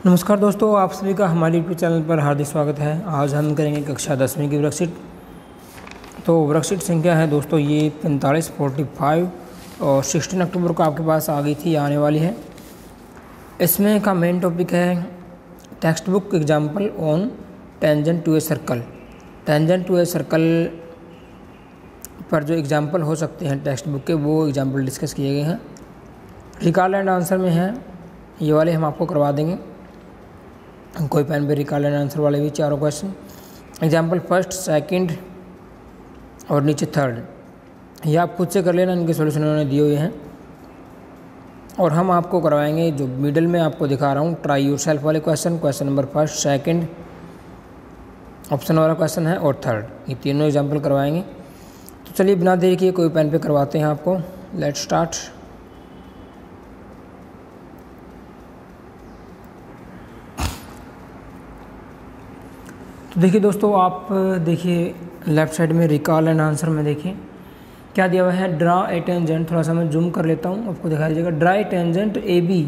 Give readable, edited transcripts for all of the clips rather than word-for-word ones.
नमस्कार दोस्तों, आप सभी का हमारे यूट्यूब चैनल पर हार्दिक स्वागत है। आज हम करेंगे कक्षा 10वीं की वर्कशीट। तो वर्कशीट संख्या है दोस्तों ये 4545 और 16 अक्टूबर को आपके पास आ गई थी, आने वाली है। इसमें का मेन टॉपिक है text book example on tangent to a circle. Tangent to a circle पर जो एग्जाम्पल हो सकते हैं टेक्स्ट बुक के, वो एग्जाम्पल डिस्कस किए गए हैं। रिकॉल एंड आंसर में हैं ये वाले, हम आपको करवा देंगे। कोई पेन पे रिकॉल एंड आंसर वाले भी चारों क्वेश्चन। एग्जाम्पल फर्स्ट, सेकंड और नीचे थर्ड, ये आप खुद से कर लेना, इनके सॉल्यूशन उन्होंने दिए हुए हैं। और हम आपको करवाएंगे जो मिडल में आपको दिखा रहा हूँ, ट्राई योर सेल्फ वाले question number first, second option वाला क्वेश्चन है और थर्ड, ये तीनों एग्जाम्पल करवाएंगे। तो चलिए बिना देरी किए कोई पेन पे करवाते हैं आपको। Let's start. तो देखिए दोस्तों, आप देखिए लेफ़्ट साइड में रिकॉल एंड आंसर में देखिए क्या दिया हुआ है। ड्रा ए टेंजेंट, थोड़ा सा मैं जूम कर लेता हूँ, आपको दिखा दीजिएगा। Draw a tangent A B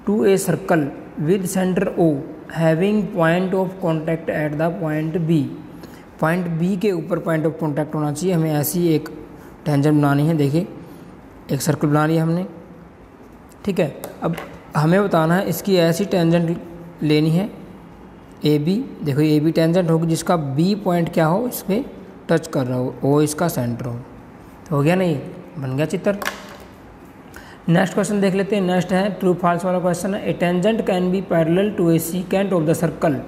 to a circle with centre O having point of contact at the point B. Point B के ऊपर पॉइंट ऑफ कॉन्टैक्ट होना चाहिए। हमें ऐसी एक टेंजेंट बनानी है। देखिए एक सर्कल बना लिया हमने, ठीक है। अब हमें बताना है इसकी ऐसी टेंजेंट लेनी है ए बी। देखो ए बी टेंजेंट होगी जिसका बी पॉइंट क्या हो, इस पर टच कर रहा हो, ओ इसका सेंटर हो। तो हो गया नहीं, बन गया चित्र। नेक्स्ट क्वेश्चन देख लेते हैं। नेक्स्ट है ट्रू फॉल्स वाला क्वेश्चन है। A tangent can be parallel to a secant of the circle.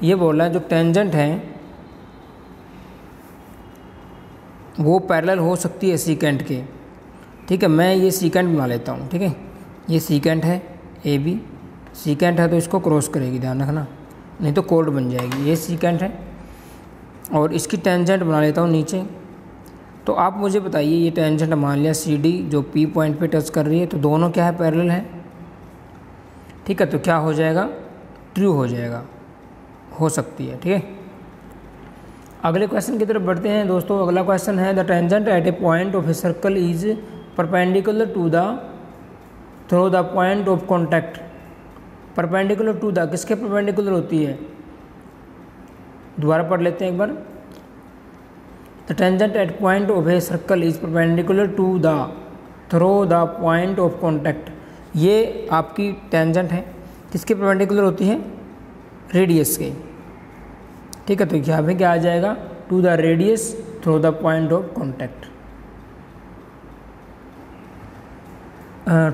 ये बोल रहा है जो टेंजेंट है वो पैरेलल हो सकती है सीकेंट के, ठीक है। मैं ये सीकेंट बना लेता हूँ, ठीक है। ये सीकेंट है ए बी, सीकेंट है तो इसको क्रॉस करेगी, ध्यान रखना, नहीं तो कोड बन जाएगी। ये सीकेंट है और इसकी टेंजेंट बना लेता हूँ नीचे। तो आप मुझे बताइए, ये टेंजेंट मान लिया सी डी जो पी पॉइंट पे टच कर रही है, तो दोनों क्या है, पैरेलल है, ठीक है। तो क्या हो जाएगा, ट्रू हो जाएगा, हो सकती है, ठीक है। अगले क्वेश्चन की तरफ बढ़ते हैं दोस्तों। अगला क्वेश्चन है the tangent at a point of a circle is perpendicular to the through the point of contact. Perpendicular to the, किसके परपेंडिकुलर होती है, दोबारा पढ़ लेते हैं एक बार। The tangent at point of a circle is perpendicular to the through the point of contact. ये आपकी टेंजेंट है, किसके परपेंडिकुलर होती है, रेडियस के, ठीक है। तो यहाँ पे क्या आ जाएगा, to the radius through the point of contact.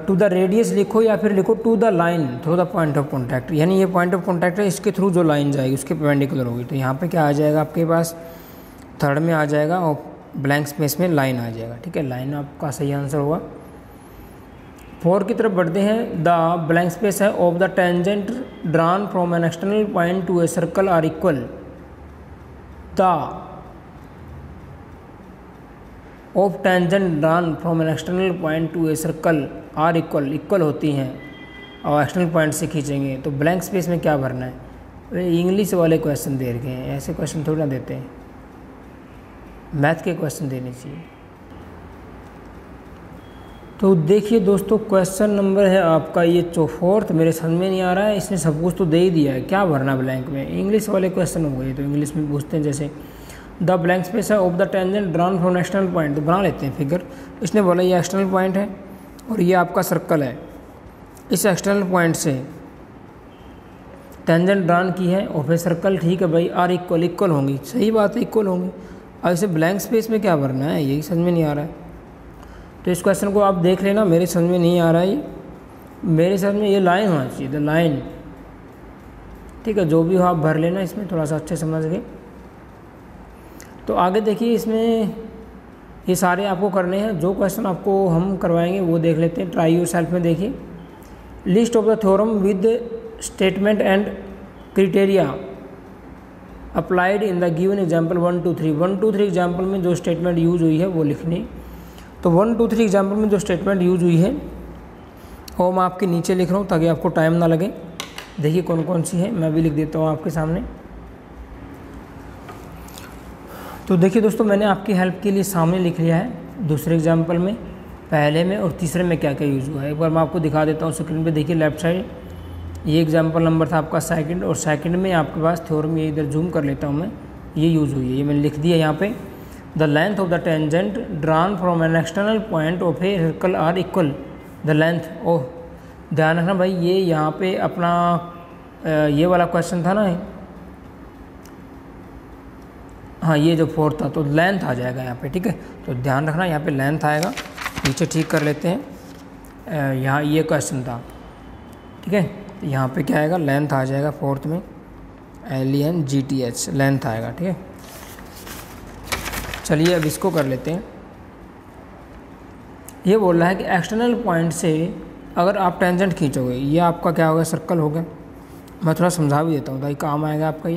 To the radius लिखो या फिर लिखो to the line through the point of contact, यानी ये पॉइंट ऑफ कॉन्टैक्ट है, इसके थ्रू जो लाइन जाएगी उसके परपेंडिकुलर होगी। तो यहाँ पे क्या आ जाएगा आपके पास, थर्ड में आ जाएगा और ब्लैंक स्पेस में लाइन आ जाएगा, ठीक है। लाइन आपका सही आंसर होगा। 4 की तरफ बढ़ते हैं। द ब्लैंक स्पेस है of the tangent drawn from an external point to a circle are equal. The of tangent drawn from an external point to a circle are equal, equal होती हैं और external point से खींचेंगे। तो blank space में क्या भरना है, वे इंग्लिश वाले क्वेश्चन दे रखे हैं, ऐसे क्वेश्चन थोड़ा देते हैं, मैथ के क्वेश्चन देने चाहिए। तो देखिए दोस्तों, क्वेश्चन नंबर है आपका ये 4th, मेरे समझ में नहीं आ रहा है, इसने सब कुछ तो दे ही दिया है, क्या भरना ब्लैंक में। इंग्लिश वाले क्वेश्चन हो गए तो इंग्लिश में पूछते हैं, जैसे द ब्लैंक स्पेस है of the tangent drawn from external point, तो बना लेते हैं फिगर। इसने बोला ये एक्सटर्नल पॉइंट है और ये आपका सर्कल है, इस एक्सटर्नल पॉइंट से टेंजेंट ड्रॉन की है ऑफ ए सर्कल, ठीक है भाई। आर इक्वल, इक्वल होंगी, सही बात है, इक्वल होंगी। अब इसे ब्लैंक स्पेस में क्या भरना है, यही समझ में नहीं आ रहा है। तो इस क्वेश्चन को आप देख लेना, मेरे समझ में नहीं आ रहा है ये, मेरे समझ में ये लाइन होना चाहिए, द लाइन, ठीक है। जो भी हो आप भर लेना, इसमें थोड़ा सा अच्छे समझ गए। तो आगे देखिए, इसमें ये सारे आपको करने हैं। जो क्वेश्चन आपको हम करवाएंगे वो देख लेते हैं। ट्राई योर सेल्फ में देखिए, list of the theorem with statement and criteria applied in the given example 1 2 3। 1 2 3 example में जो स्टेटमेंट यूज हुई है वो लिखनी। तो 1 2 3 एग्जाम्पल में जो स्टेटमेंट यूज हुई है वो मैं आपके नीचे लिख रहा हूँ ताकि आपको टाइम ना लगे। देखिए कौन कौन सी है, मैं भी लिख देता हूँ आपके सामने। तो देखिए दोस्तों, मैंने आपकी हेल्प के लिए सामने लिख लिया है दूसरे एग्जाम्पल में, पहले में और तीसरे में क्या क्या यूज़ हुआ है। एक बार मैं आपको दिखा देता हूँ स्क्रीन पे। देखिए लेफ्ट साइड ये एग्जाम्पल नंबर था आपका सेकंड, और सेकंड में आपके पास थ्योरम, ये इधर जूम कर लेता हूँ मैं, ये यूज़ हुई है, ये मैंने लिख दिया यहाँ पे। The length of the tangent drawn from an external point of a circle are equal the length. Oh ध्यान रखना भाई, ये यहाँ पे अपना ये वाला क्वेश्चन था ना, हाँ ये जो फोर्थ था, तो लेंथ आ जाएगा यहाँ पे, ठीक है। तो ध्यान रखना यहाँ पे लेंथ आएगा, नीचे ठीक कर लेते हैं। यहाँ ये क्वेश्चन था, ठीक है, तो यहाँ पे क्या आएगा, लेंथ आ जाएगा फोर्थ में, LENGTH लेंथ आएगा, ठीक है। चलिए अब इसको कर लेते हैं। ये बोल रहा है कि एक्सटर्नल पॉइंट से अगर आप टेंजेंट खींचोगे, ये आपका क्या होगा, सर्कल हो गया। मैं थोड़ा समझा भी देता हूँ ताकि काम आएगा आपका।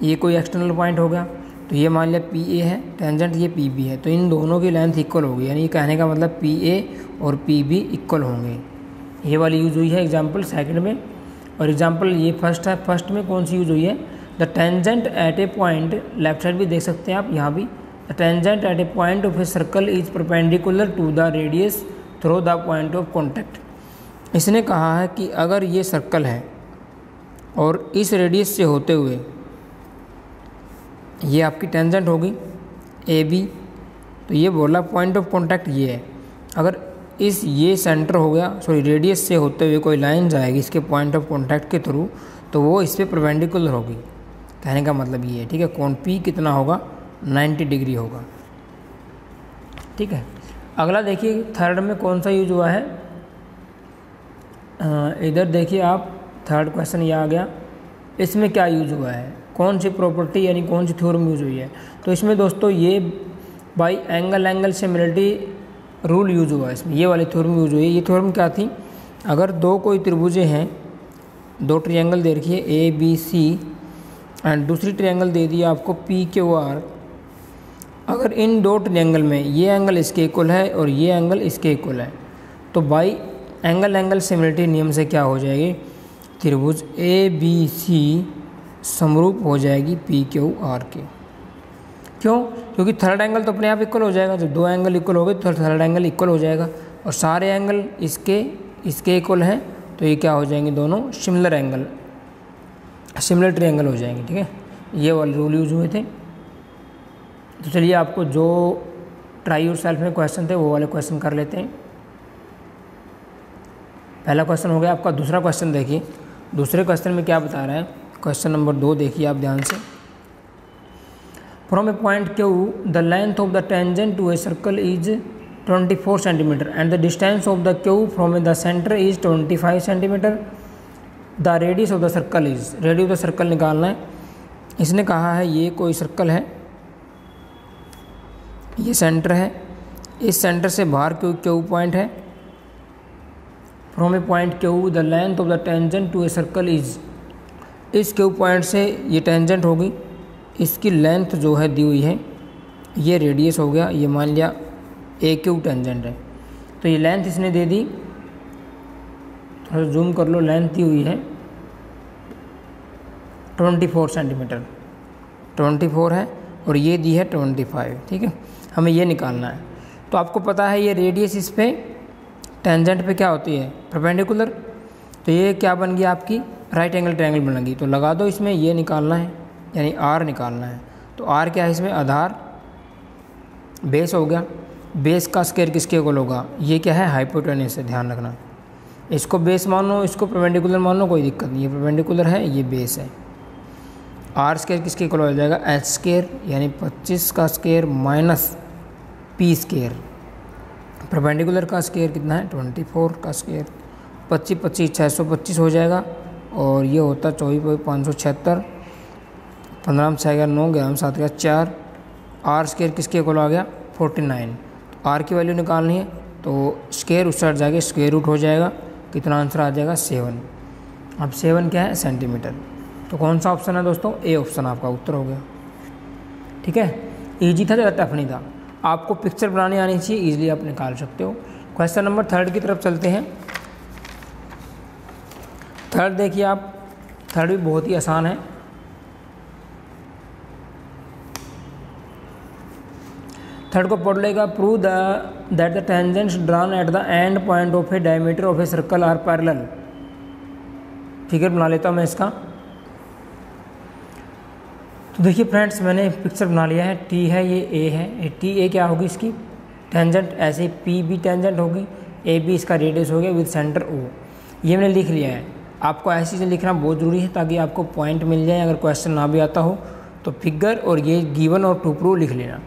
ये कोई एक्सटर्नल पॉइंट हो गया, तो ये मान लिया PA है टेंजेंट, ये PB है, तो इन दोनों की लेंथ इक्वल होगी, यानी ये कहने का मतलब PA और PB इक्वल होंगे। ये वाली यूज़ हुई है एग्जाम्पल सेकंड में, और एग्जाम्पल ये फर्स्ट है। फर्स्ट में कौन सी यूज़ हुई है, the tangent at a point, left side भी देख सकते हैं आप यहाँ भी, the tangent at a point of a circle is perpendicular to the radius through the point of contact. इसने कहा है कि अगर ये सर्कल है और इस रेडियस से होते हुए ये आपकी टेंजेंट होगी AB, तो ये बोला पॉइंट ऑफ कॉन्टैक्ट ये है। अगर ये सेंटर हो गया, सॉरी रेडियस से होते हुए कोई लाइन जाएगी इसके पॉइंट ऑफ कॉन्टैक्ट के थ्रू, तो वो इस पर परपेंडिकुलर होगी, कहने का मतलब ये है, ठीक है। कोण P कितना होगा, 90 डिग्री होगा, ठीक है। अगला देखिए थर्ड में कौन सा यूज हुआ है, इधर देखिए आप, थर्ड क्वेश्चन ये आ गया, इसमें क्या यूज हुआ है, कौन सी प्रॉपर्टी यानी कौन सी थ्योरम यूज हुई है। तो इसमें दोस्तों ये by angle similarity rule use हुआ है, इसमें ये वाली थ्योरम यूज हुई है। ये थ्योरम क्या थी, अगर दो कोई त्रिभुजें हैं, दो ट्रायंगल दे रखी है ABC एंड दूसरी ट्रायंगल दे दी आपको PQR, अगर इन दो ट्रायंगल में ये एंगल इसके इक्वल है और ये एंगल इसके इक्वल है, तो बाई एंगल सिमिलरिटी नियम से क्या हो जाएगी, त्रिभुज ABC समरूप हो जाएगी PQR के। क्यों, क्योंकि थर्ड एंगल तो अपने आप इक्वल हो जाएगा, जब दो एंगल इक्वल हो गए तो थर्ड एंगल इक्वल हो जाएगा, और सारे एंगल इसके इक्वल हैं, तो ये क्या हो जाएंगे, दोनों सिमिलर एंगल, सिमिलर ट्रायंगल हो जाएंगे, ठीक है। ये वाले रूल यूज हुए थे। तो चलिए आपको जो ट्राई योरसेल्फ में क्वेश्चन थे वो वाले क्वेश्चन कर लेते हैं। पहला क्वेश्चन हो गया आपका। दूसरा क्वेश्चन देखिए, दूसरे क्वेश्चन में क्या बता रहा है, क्वेश्चन नंबर 2 देखिए आप ध्यान से। From a point Q the length of the tangent to a circle is 24 centimetre and the distance of the Q from the centre is 25 centimetre. The radius of the circle is, radius of the circle निकालना है। इसने कहा है ये कोई circle है, ये centre है, इस सेंटर से बाहर Q पॉइंट है। From a point Q the length of the tangent to a circle is, इस Q पॉइंट से ये टेंजेंट होगी, इसकी लेंथ जो है दी हुई है, ये रेडियस हो गया, ये मान लिया AQ टेंजेंट है, तो ये लेंथ इसने दे दी, थोड़ा जूम कर लो, लेंथ दी हुई है 24 सेंटीमीटर, 24 है और ये दी है 25, ठीक है। हमें ये निकालना है। तो आपको पता है ये रेडियस इस पे टेंजेंट पे क्या होती है, परपेंडिकुलर, तो ये क्या बन गई आपकी राइट एंगल ट्रायंगल बन गई। तो लगा दो इसमें, ये निकालना है यानी R निकालना है। तो R क्या है इसमें, आधार, बेस हो गया, बेस का स्क्वायर किसके इक्वल होगा, ये क्या है हाइपोटेन्यूस है, ध्यान रखना। इसको बेस मानो, इसको परपेंडिकुलर मानो, कोई दिक्कत नहीं, ये परपेंडिकुलर है, ये बेस है। R स्क्वायर किसके इक्वल हो जाएगा, H स्क्वायर यानी 25 का square minus P square. Perpendicular का स्क्वायर कितना है, 24 का स्क्वायर, 25 25 625 हो जाएगा, और ये होता 24,576, 15 में 6 9, 11 7 4, R स्क्वायर किसके इक्वल आ गया 49। तो R की वैल्यू निकालनी है, तो स्क्वायर उस साइड जाके स्क्वायर रूट हो जाएगा, कितना आंसर आ जाएगा 7। अब 7 क्या है, सेंटीमीटर। तो कौन सा ऑप्शन है दोस्तों, A ऑप्शन आपका उत्तर हो गया, ठीक है। ईजी था, ज़्यादा टफ नहीं था। आपको पिक्चर बनाने आनी चाहिए, ईजिली आप निकाल सकते हो। क्वेश्चन नंबर 3 की तरफ चलते हैं। थर्ड देखिए आप, थर्ड भी बहुत ही आसान है। थर्ड को पढ़ लेगा, prove that the tangents drawn at the end point of a diameter of a circle are parallel. Figure बना लेता हूँ मैं इसका। तो देखिए फ्रेंड्स, मैंने पिक्चर बना लिया है। टी है, ये ए है। टी ए क्या होगी इसकी टेंजेंट, ऐसे पी बी टेंजेंट होगी, ए बी इसका रेडियस हो गया विद सेंटर ओ। ये मैंने लिख लिया है। आपको ऐसी चीज़ें लिखना बहुत ज़रूरी है ताकि आपको पॉइंट मिल जाए अगर क्वेश्चन ना भी आता हो तो। फिगर और ये गिवन और टू प्रूव लिख लेना।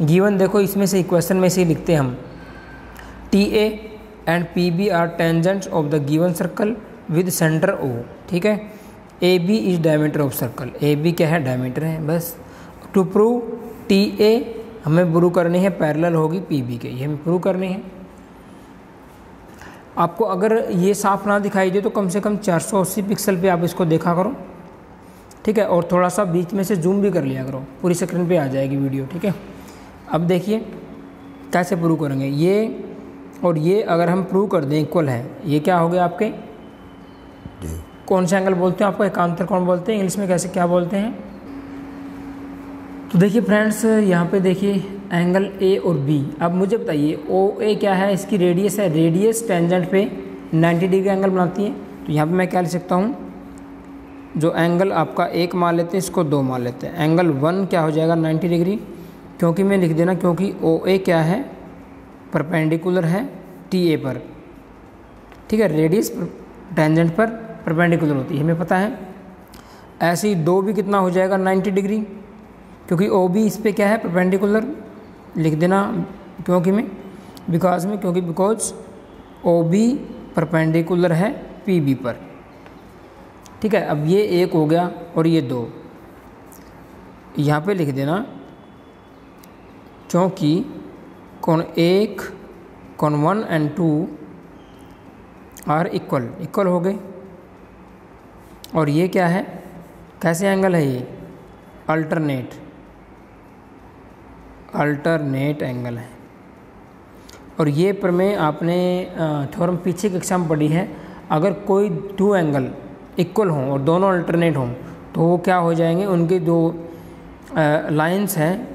गिवन देखो इसमें से इक्वेशन में से ही लिखते हैं हम, T A and P B are tangents of the given circle with centre O. ठीक है, A B is diameter of circle. A B क्या है, डायमीटर है बस। टू प्रूव टी ए हमें प्रूव करनी है पैरेलल होगी पी बी के, ये हमें प्रूव करनी है। आपको अगर ये साफ ना दिखाई दे तो कम से कम 480 पिक्सल पे आप इसको देखा करो। ठीक है, और थोड़ा सा बीच में से जूम भी कर लिया करो, पूरी स्क्रीन पे आ जाएगी वीडियो। ठीक है, अब देखिए कैसे प्रूव करेंगे। ये और ये अगर हम प्रूव कर दें इक्वल है, ये क्या हो गया आपके, कौन से एंगल बोलते हैं आपको, एकांतर कोण बोलते हैं इंग्लिश में, कैसे क्या बोलते हैं। तो देखिए फ्रेंड्स, यहाँ पे देखिए एंगल ए और बी। अब मुझे बताइए ओ ए क्या है, इसकी रेडियस है। रेडियस टेंजेंट पे 90 डिग्री एंगल बनाती है। तो यहाँ पे मैं क्या लिख सकता हूँ, जो एंगल आपका एक मान लेते हैं इसको दो मान लेते हैं। एंगल 1 क्या हो जाएगा 90 डिग्री, क्योंकि मैं लिख देना क्योंकि ओ ए क्या है, परपेंडिकुलर है टी ए पर। ठीक है, रेडियस टेंजेंट पर परपेंडिकुलर होती है, हमें पता है। ऐसे ही दो भी कितना हो जाएगा 90 डिग्री, क्योंकि ओ बी इस पर क्या है, परपेंडिकुलर लिख देना क्योंकि में, बिकॉज में, क्योंकि बिकॉज ओ बी परपेंडिकुलर है पी बी पर। ठीक है, अब ये एक हो गया और ये दो, यहाँ पे लिख देना क्योंकि कोण एक, कोण 1 एंड 2 आर इक्वल हो गए। और ये क्या है, कैसे एंगल है ये, अल्टरनेट एंगल है। और ये प्रमेय आपने थ्योरम पीछे कक्षा में पढ़ी है। अगर कोई दो एंगल इक्वल हों और दोनों अल्टरनेट हों तो वो क्या हो जाएंगे, उनके जो लाइंस हैं,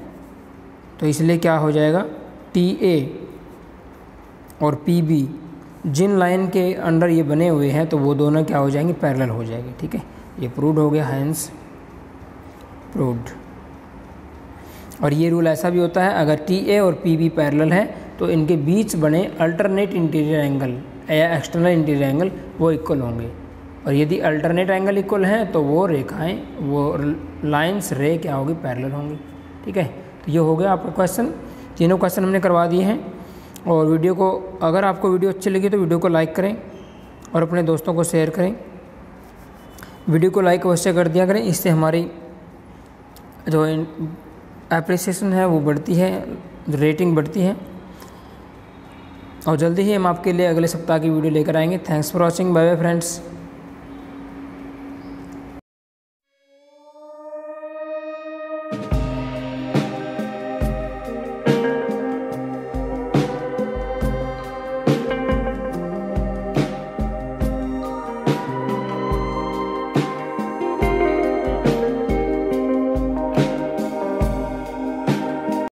तो इसलिए क्या हो जाएगा, टी ए और पी बी जिन लाइन के अंडर ये बने हुए हैं तो वो दोनों क्या हो जाएंगे, पैरेलल हो जाएंगे। ठीक है, ये प्रूव्ड हो गया, हैंस प्रूव्ड। और ये रूल ऐसा भी होता है, अगर टी ए और पी बी पैरेलल है तो इनके बीच बने अल्टरनेट इंटीरियर एंगल या एक्सटर्नल इंटीरियर एंगल वो इक्वल होंगे। और यदि अल्टरनेट एंगल इक्वल हैं तो वो रेखाएं, वो लाइंस रे क्या होगी, पैरेलल होंगी। ठीक है, तो ये हो गया आपका क्वेश्चन। तीनों क्वेश्चन हमने करवा दिए हैं। और वीडियो को, अगर आपको वीडियो अच्छी लगी तो वीडियो को लाइक करें और अपने दोस्तों को शेयर करें। वीडियो को लाइक अवश्य कर दिया करें, इससे हमारी जो एप्रिसिएशन है वो बढ़ती है, रेटिंग बढ़ती है। और जल्दी ही हम आपके लिए अगले सप्ताह की वीडियो लेकर आएंगे। Thanks for watching, bye bye friends.